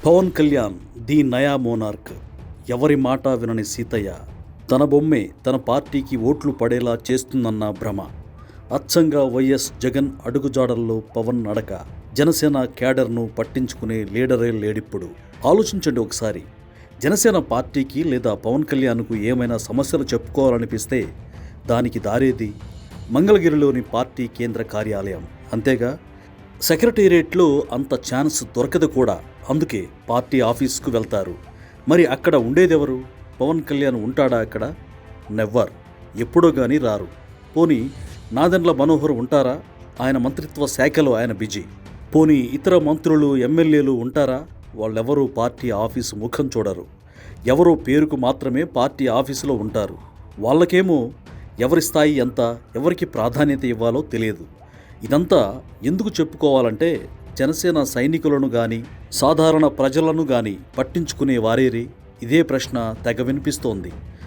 Pawan Kalyan the నయా monarch. ఎవరి మాట వినని సీతయ్య. తన బొమ్మే తన పార్టీకి ఓట్లు పడేలా చేస్తుందన్న భ్రమ. అచ్చంగా వైఎస్ జగన్ అడుగుజాడల్లో పవన్ నడక. జనసేన క్యాడర్ను పట్టించుకునే లీడరే లేడిప్పుడు. ఆలోచించండి ఒకసారి. జనసేన పార్టీకి లేదా పవన్ కళ్యాణ్కు ఏమైనా సమస్యలు చెప్పుకోవాలనిపిస్తే దానికి దారేది మంగళగిరిలోని పార్టీ కేంద్ర కార్యాలయం. అంతేగా, సెక్రటేరియట్లో అంత ఛాన్స్ దొరకదు కూడా. అందుకే పార్టీ ఆఫీస్కు వెళ్తారు. మరి అక్కడ ఉండేదెవరు? పవన్ కళ్యాణ్ ఉంటాడా అక్కడ? నెవ్వర్. ఎప్పుడో కానీ రారు. పోనీ నాదెండ్ల మనోహర్ ఉంటారా? ఆయన మంత్రిత్వ శాఖలో ఆయన బిజీ. పోనీ ఇతర మంత్రులు, ఎమ్మెల్యేలు ఉంటారా? వాళ్ళెవరూ పార్టీ ఆఫీసు ముఖం చూడరు. ఎవరో పేరుకు మాత్రమే పార్టీ ఆఫీసులో ఉంటారు. వాళ్ళకేమో ఎవరి స్థాయి ఎంత, ఎవరికి ప్రాధాన్యత ఇవ్వాలో తెలియదు. ఇదంతా ఎందుకు చెప్పుకోవాలంటే, జనసేన సైనికులను గాని సాధారణ ప్రజలను గాని పట్టించుకునే వారేరి? ఇదే ప్రశ్న తెగ వినిపిస్తోంది.